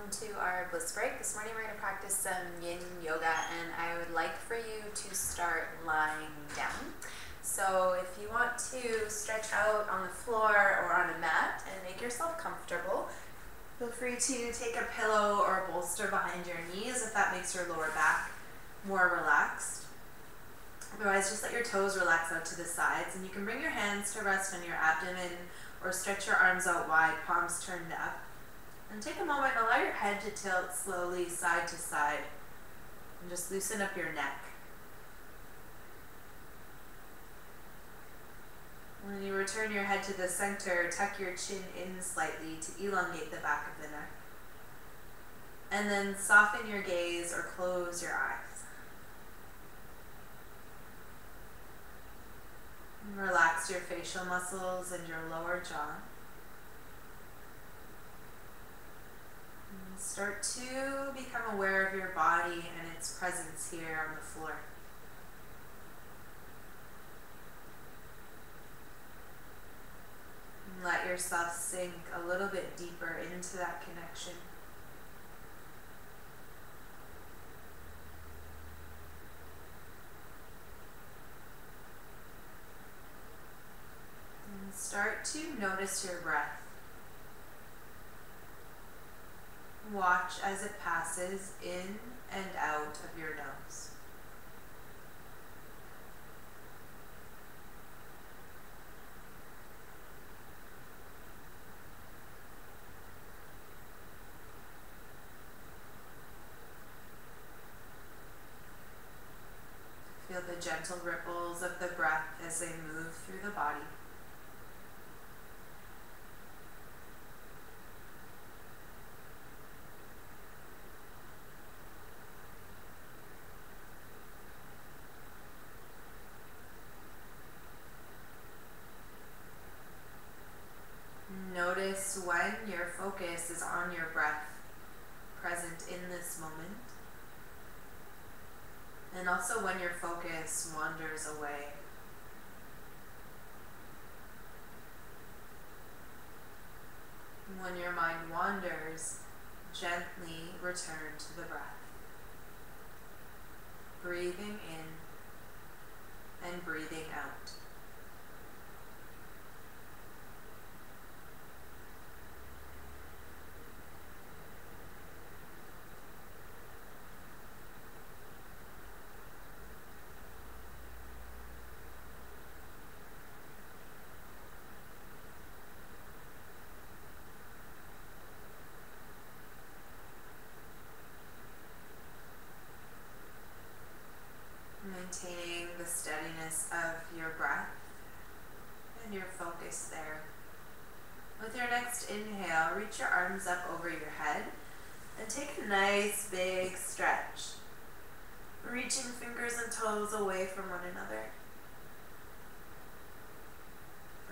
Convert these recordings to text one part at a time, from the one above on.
welcome to our Bliss Break. This morning we're going to practice some yin yoga, and I would like for you to start lying down. So if you want to stretch out on the floor or on a mat and make yourself comfortable, feel free to take a pillow or a bolster behind your knees if that makes your lower back more relaxed. Otherwise, just let your toes relax out to the sides, and you can bring your hands to rest on your abdomen or stretch your arms out wide, palms turned up. And take a moment and allow your head to tilt slowly side to side, and just loosen up your neck. When you return your head to the center, tuck your chin in slightly to elongate the back of the neck. And then soften your gaze or close your eyes. And relax your facial muscles and your lower jaw. And start to become aware of your body and its presence here on the floor. And let yourself sink a little bit deeper into that connection. And start to notice your breath. Watch as it passes in and out of your nose. Feel the gentle ripples of the breath as they move through the body. Notice when your focus is on your breath, present in this moment. And also when your focus wanders away. When your mind wanders, gently return to the breath. Breathing in and breathing out. Maintaining the steadiness of your breath and your focus there. With your next inhale, reach your arms up over your head and take a nice big stretch, reaching fingers and toes away from one another.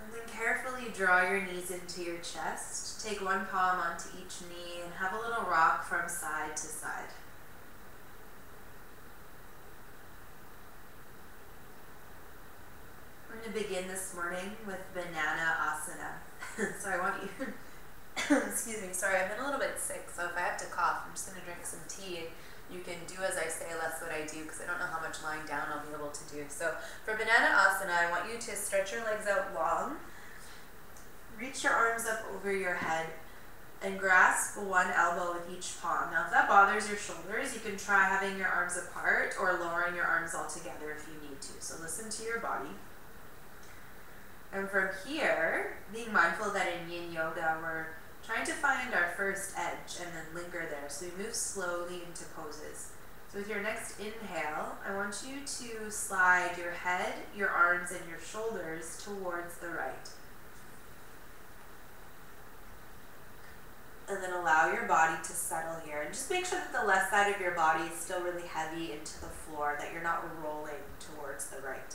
And then carefully draw your knees into your chest. Take one palm onto each knee and have a little rock from side to side. We're going to begin this morning with banana asana. So I want you, excuse me, sorry, I've been a little bit sick, so if I have to cough, I'm just going to drink some tea. You can do as I say, less what I do, because I don't know how much lying down I'll be able to do. So for banana asana, I want you to stretch your legs out long, reach your arms up over your head, and grasp one elbow with each palm. Now if that bothers your shoulders, you can try having your arms apart or lowering your arms all together if you need to. So listen to your body. And from here, being mindful that in yin yoga, we're trying to find our first edge and then linger there. So we move slowly into poses. So with your next inhale, I want you to slide your head, your arms, and your shoulders towards the right. And then allow your body to settle here. And just make sure that the left side of your body is still really heavy into the floor, that you're not rolling towards the right.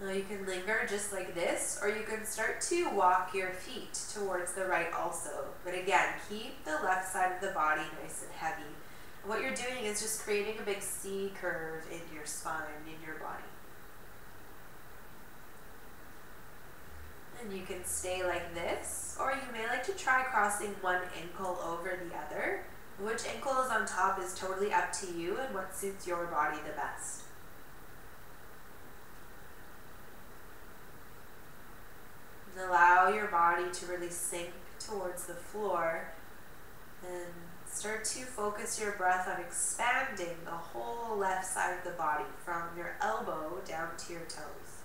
Now you can linger just like this, or you can start to walk your feet towards the right also. But again, keep the left side of the body nice and heavy. And what you're doing is just creating a big C curve in your spine, in your body. And you can stay like this, or you may like to try crossing one ankle over the other. Which ankle is on top is totally up to you and what suits your body the best. And allow your body to really sink towards the floor and start to focus your breath on expanding the whole left side of the body from your elbow down to your toes.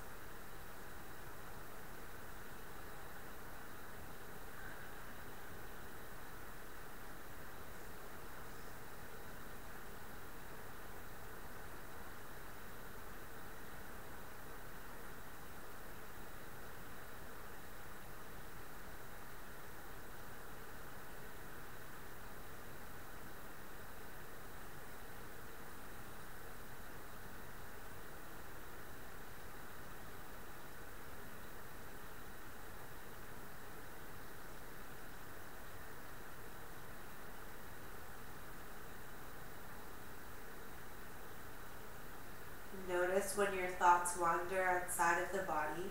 Notice when your thoughts wander outside of the body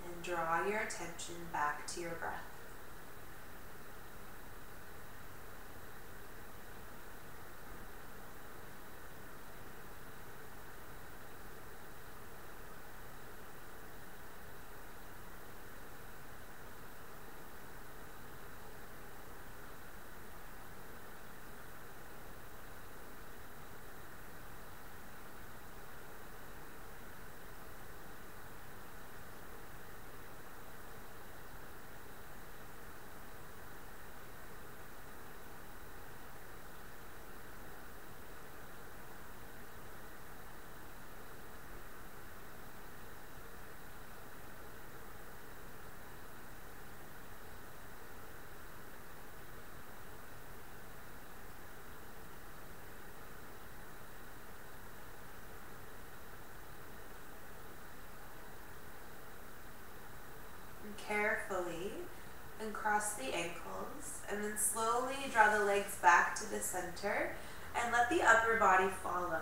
and draw your attention back to your breath. Carefully and cross the ankles, and then slowly draw the legs back to the center and let the upper body follow.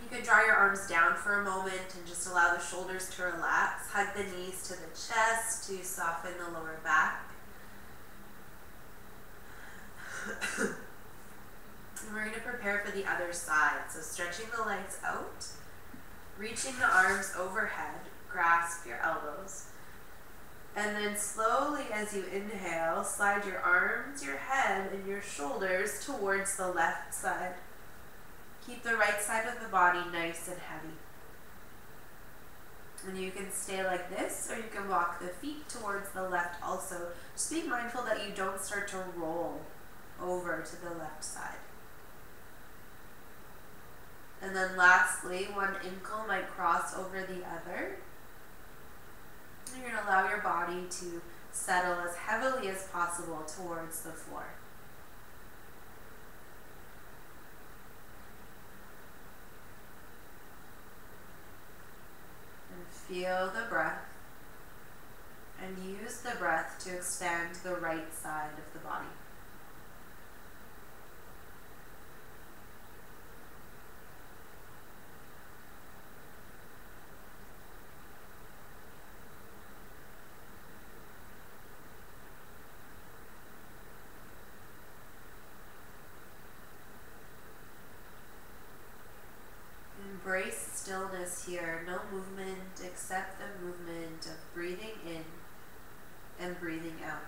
You can draw your arms down for a moment and just allow the shoulders to relax. Hug the knees to the chest to soften the lower back. And we're going to prepare for the other side. So stretching the legs out, reaching the arms overhead, grasp your elbows. And then slowly as you inhale, slide your arms, your head, and your shoulders towards the left side. Keep the right side of the body nice and heavy. And you can stay like this, or you can walk the feet towards the left also. Just be mindful that you don't start to roll over to the left side. And then lastly, one ankle might cross over the other. You're going to allow your body to settle as heavily as possible towards the floor. And feel the breath. And use the breath to expand the right side of the body. Embrace stillness here, no movement except the movement of breathing in and breathing out.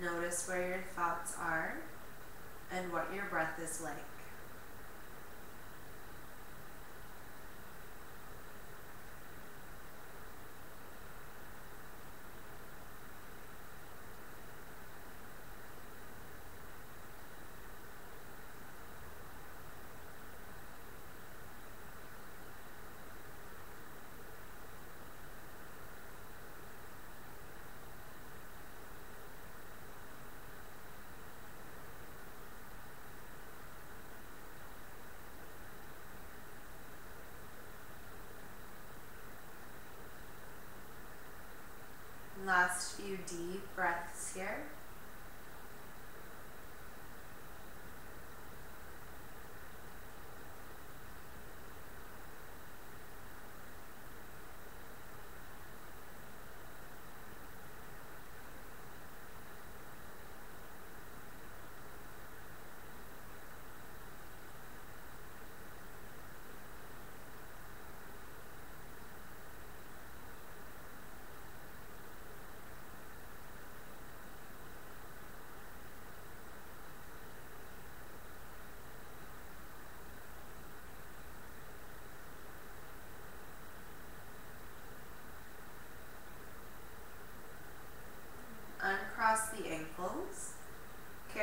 Notice where your thoughts are and what your breath is like.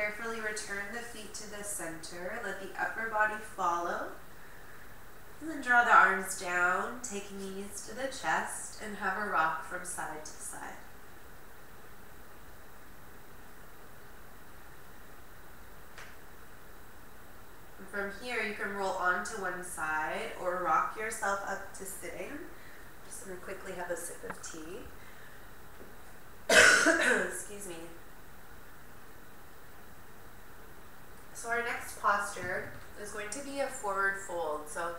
carefully return the feet to the center. Let the upper body follow. And then draw the arms down, take knees to the chest, and have a rock from side to side. And from here, you can roll onto one side or rock yourself up to sitting. Just going to quickly have a sip of tea. Excuse me. So our next posture is going to be a forward fold. So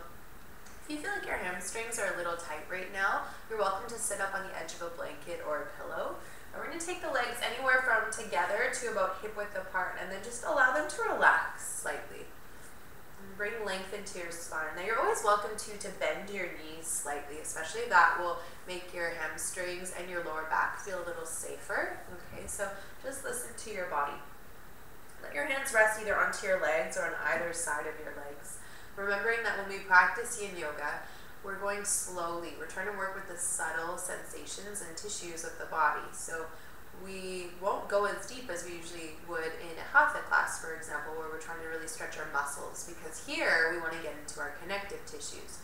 if you feel like your hamstrings are a little tight right now, you're welcome to sit up on the edge of a blanket or a pillow. And we're going to take the legs anywhere from together to about hip width apart, and then just allow them to relax slightly. And bring length into your spine. Now you're always welcome to bend your knees slightly, especially that will make your hamstrings and your lower back feel a little safer. Okay, so just listen to your body. Let your hands rest either onto your legs or on either side of your legs. Remembering that when we practice yin yoga, we're going slowly. We're trying to work with the subtle sensations and tissues of the body. So we won't go as deep as we usually would in a hatha class, for example, where we're trying to really stretch our muscles, because here we want to get into our connective tissues.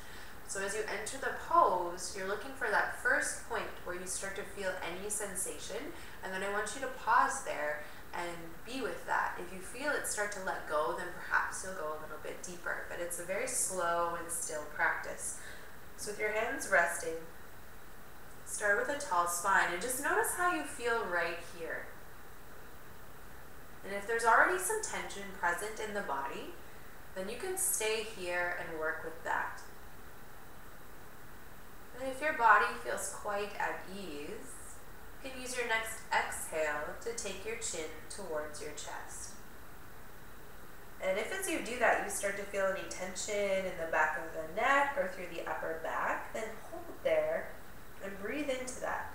So as you enter the pose, you're looking for that first point where you start to feel any sensation, and then I want you to pause there and be with that. If you feel it start to let go, then perhaps you'll go a little bit deeper, but it's a very slow and still practice. So with your hands resting, start with a tall spine and just notice how you feel right here. And if there's already some tension present in the body, then you can stay here and work with that. And if your body feels quite at ease, you can use your next exhale to take your chin towards your chest. And if as you do that, you start to feel any tension in the back of the neck or through the upper back, then hold there and breathe into that.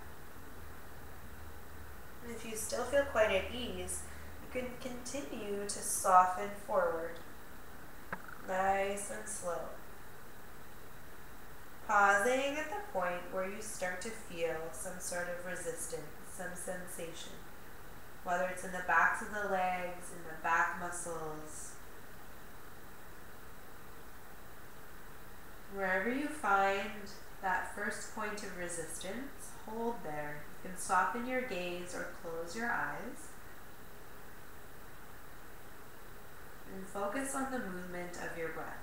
And if you still feel quite at ease, you can continue to soften forward, nice and slow. Pausing at the point where you start to feel some sort of resistance, some sensation, whether it's in the backs of the legs, in the back muscles. Wherever you find that first point of resistance, hold there. You can soften your gaze or close your eyes. And focus on the movement of your breath.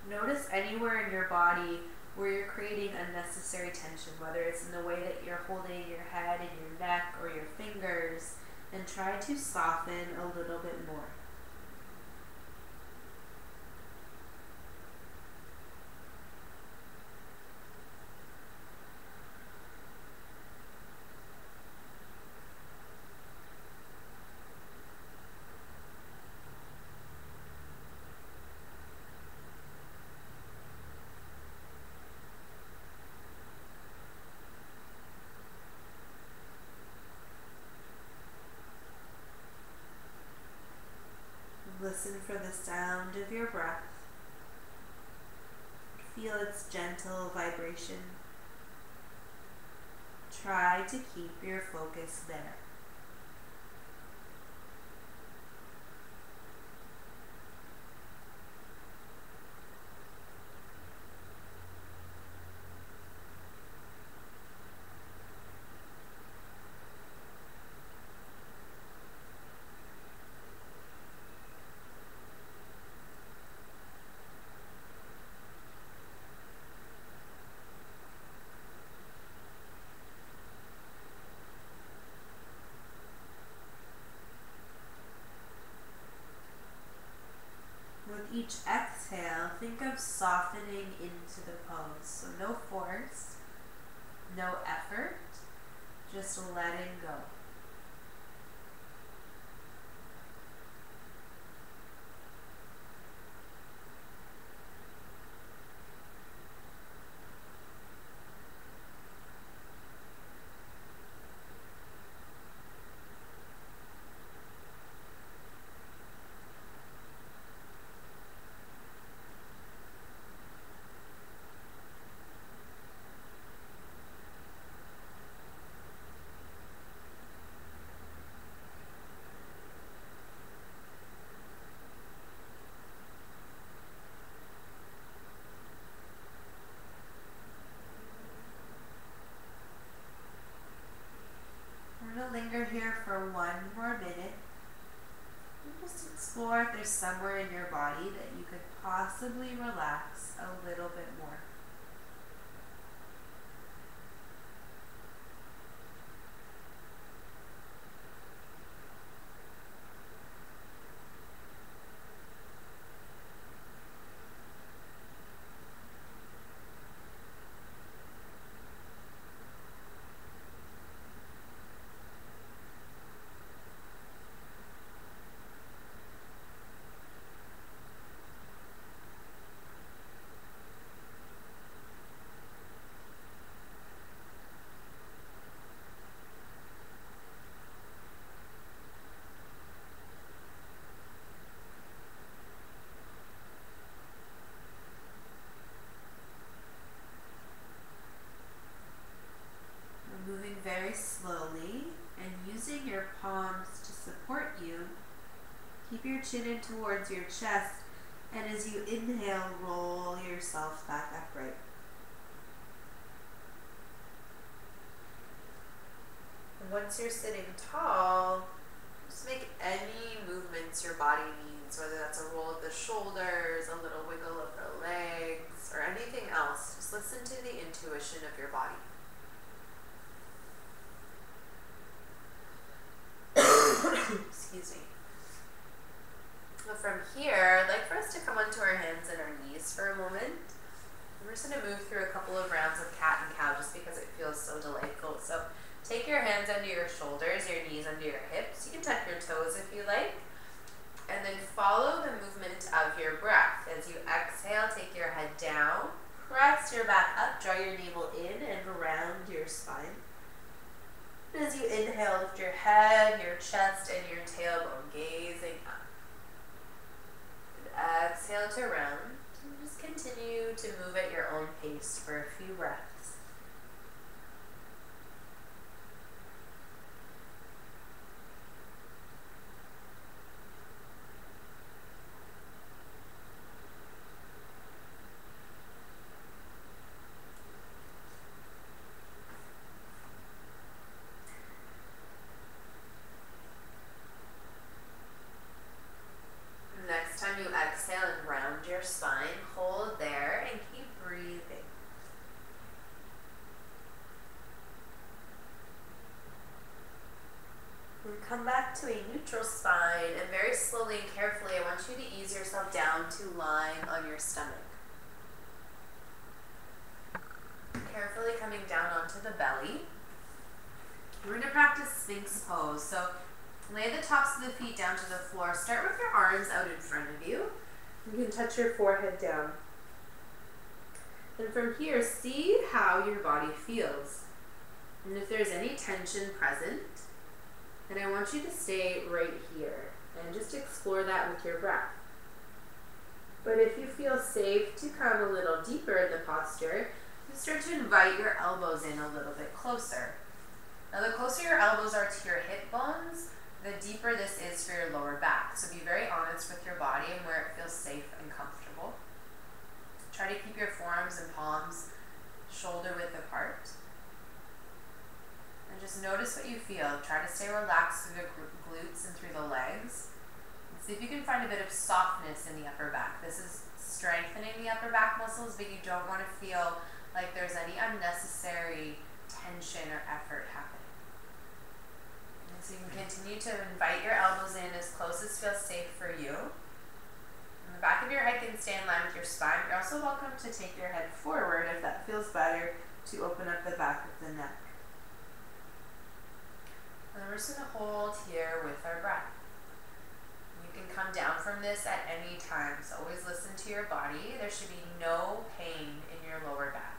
Notice anywhere in your body where you're creating unnecessary tension, whether it's in the way that you're holding your head and your neck or your fingers, and try to soften a little bit more. Listen for the sound of your breath. Feel its gentle vibration. Try to keep your focus there. With each exhale, think of softening into the pose. So no force, no effort, just letting go. explore if there's somewhere in your body that you could possibly relax a little bit more. Moving very slowly and using your palms to support you. Keep your chin in towards your chest, and as you inhale, roll yourself back upright. And once you're sitting tall, just make any movements your body needs, whether that's a roll of the shoulders, a little wiggle of the legs, or anything else. Just listen to the intuition of your body. Excuse me. Well, from here, I'd like for us to come onto our hands and our knees for a moment. We're just going to move through a couple of rounds of cat and cow just because it feels so delightful. So take your hands under your shoulders, your knees under your hips. You can tuck your toes if you like. And then follow the movement of your breath. As you exhale, take your head down, press your back up, draw your navel in and around your spine. As you inhale, lift your head, your chest, and your tailbone, gazing up. And exhale to round. And just continue to move at your own pace for a few breaths. Next time you exhale and round your spine, hold there and keep breathing. And come back to a neutral spine, and very slowly and carefully I want you to ease yourself down to lying on your stomach. Carefully coming down onto the belly. We're going to practice Sphinx pose. So lay the tops of the feet down to the floor. Start with your arms out in front of you. You can touch your forehead down. And from here, see how your body feels. And if there's any tension present, then I want you to stay right here and just explore that with your breath. But if you feel safe to come a little deeper in the posture, you start to invite your elbows in a little bit closer. Now the closer your elbows are to your hip bones, the deeper this is for your lower back. So be very honest with your body and where it feels safe and comfortable. Try to keep your forearms and palms shoulder width apart. And just notice what you feel. Try to stay relaxed through the glutes and through the legs. And see if you can find a bit of softness in the upper back. This is strengthening the upper back muscles, but you don't want to feel like there's any unnecessary tension or effort happening. And so you can continue to invite your elbows in as close as feels safe for you. And the back of your head can stay in line with your spine. You're also welcome to take your head forward if that feels better to open up the back of the neck. And then we're just going to hold here with our breath. You can come down from this at any time, so always listen to your body. There should be no pain in your lower back.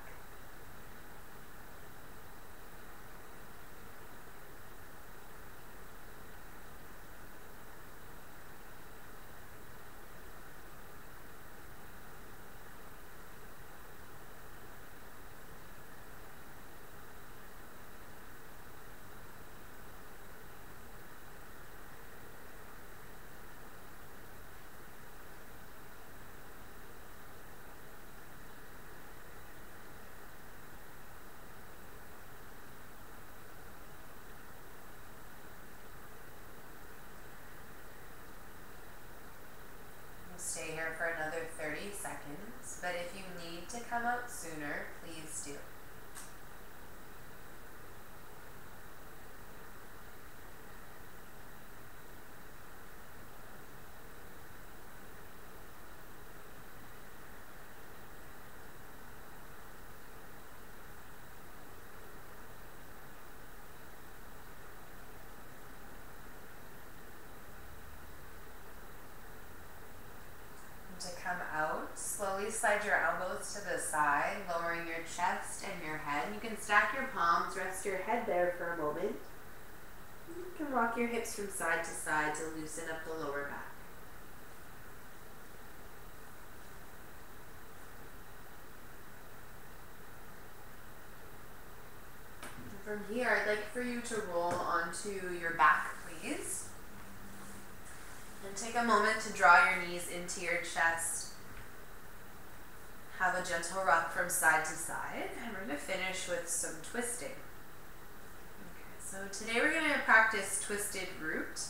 come out sooner, please do. To come out, slowly slide your elbows to the side, lowering your chest and your head. You can stack your palms, rest your head there for a moment. You can rock your hips from side to side to loosen up the lower back. And from here, I'd like for you to roll onto your back, please. And take a moment to draw your knees into your chest. Have a gentle rock from side to side. And we're going to finish with some twisting. Okay, so today we're going to practice twisted root.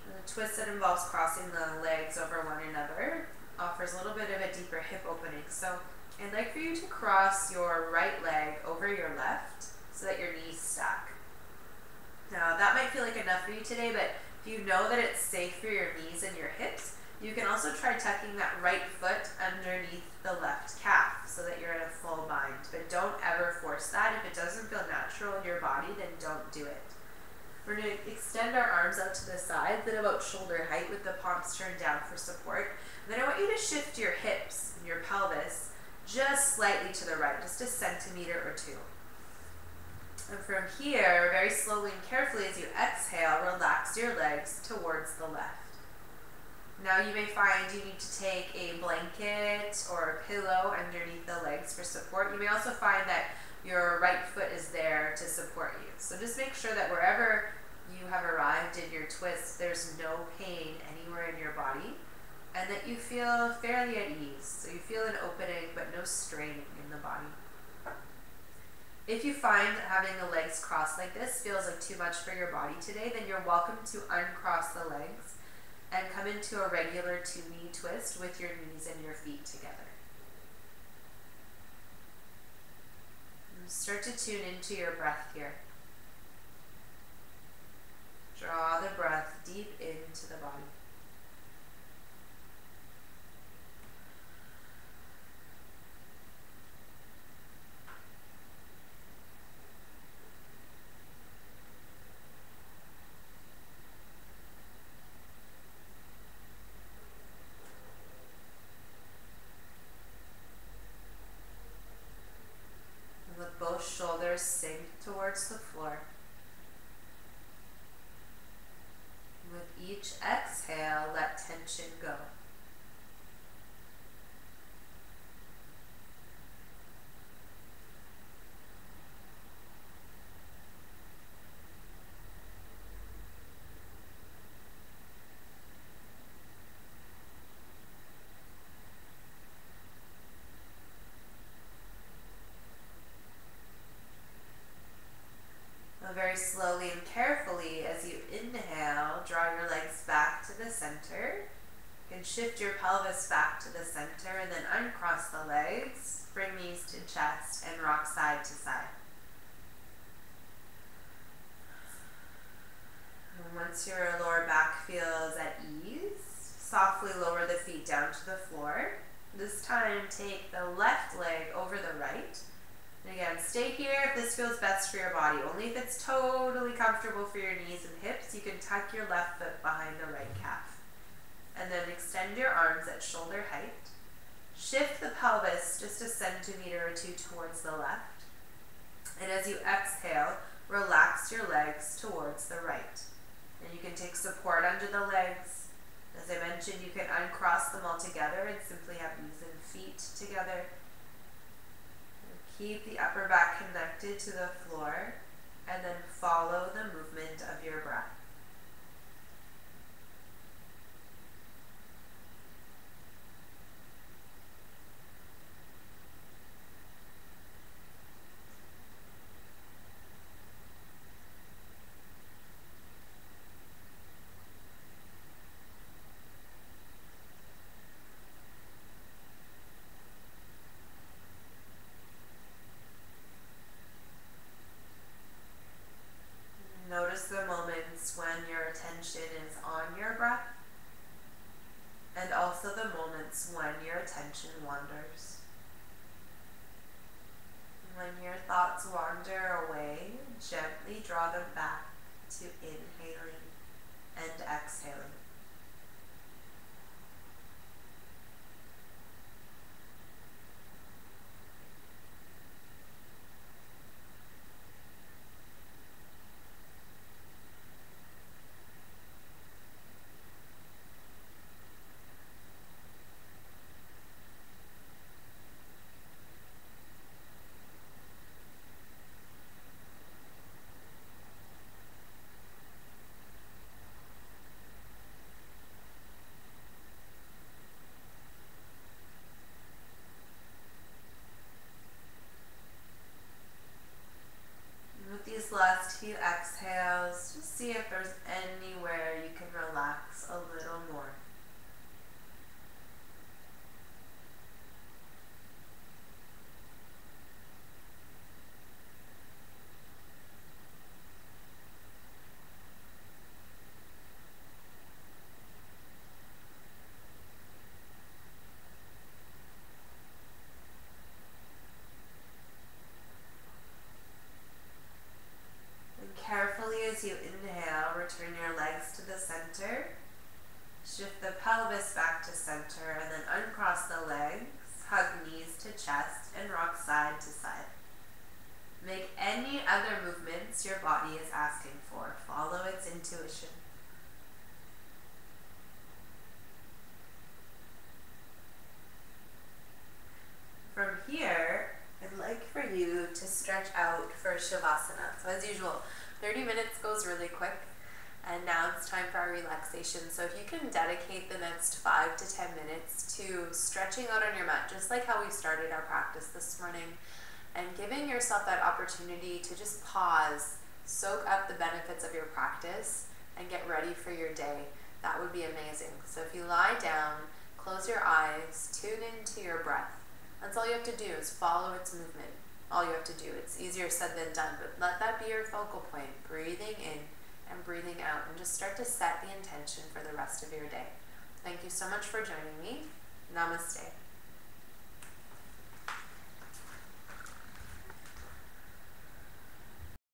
A twist that involves crossing the legs over one another. Offers a little bit of a deeper hip opening. So I'd like for you to cross your right leg over your left so that your knees stack. Now that might feel like enough for you today, but if you know that it's safe for your knees and your hips, you can also try tucking that right foot underneath the left calf so that you're in a full bind. But don't ever force that. If it doesn't feel natural in your body, then don't do it. We're going to extend our arms out to the sides at about shoulder height with the palms turned down for support. And then I want you to shift your hips and your pelvis just slightly to the right, just a centimeter or two. And from here, very slowly and carefully as you exhale, relax your legs towards the left. Now you may find you need to take a blanket or a pillow underneath the legs for support. You may also find that your right foot is there to support you. So just make sure that wherever you have arrived in your twist, there's no pain anywhere in your body and that you feel fairly at ease. So you feel an opening but no straining in the body. If you find having the legs crossed like this feels like too much for your body today, then you're welcome to uncross the legs and come into a regular two-knee twist with your knees and your feet together. And start to tune into your breath here. Draw the breath deep into the body. Both shoulders sink towards the floor. With each exhale, let tension go. Very slowly and carefully, as you inhale, draw your legs back to the center. You can shift your pelvis back to the center and then uncross the legs, bring knees to chest, and rock side to side. And once your lower back feels at ease, softly lower the feet down to the floor. This time, take the left leg over the right. And again, stay here if this feels best for your body. Only if it's totally comfortable for your knees and hips, you can tuck your left foot behind the right calf. And then extend your arms at shoulder height. Shift the pelvis just a centimeter or two towards the left. And as you exhale, relax your legs towards the right. And you can take support under the legs. As I mentioned, you can uncross them all together and simply have knees and feet together. Keep the upper back connected to the floor and then follow the movement of your breath. When your thoughts wander away, gently draw them back to inhaling and exhaling. With these last few exhales, just see if there's anywhere you can relax a little more. Carefully as you inhale, return your legs to the center. Shift the pelvis back to center and then uncross the legs, hug knees to chest, and rock side to side. Make any other movements your body is asking for. Follow its intuition. From here, I'd like for you to stretch out for Shavasana. So as usual, 30 minutes goes really quick, and now it's time for our relaxation. So if you can dedicate the next 5 to 10 minutes to stretching out on your mat, just like how we started our practice this morning, and giving yourself that opportunity to just pause, soak up the benefits of your practice, and get ready for your day, that would be amazing. So if you lie down, close your eyes, tune into your breath. That's all you have to do, is follow its movement. All you have to do. It's easier said than done, but let that be your focal point. Breathing in and breathing out, and just start to set the intention for the rest of your day. Thank you so much for joining me. Namaste.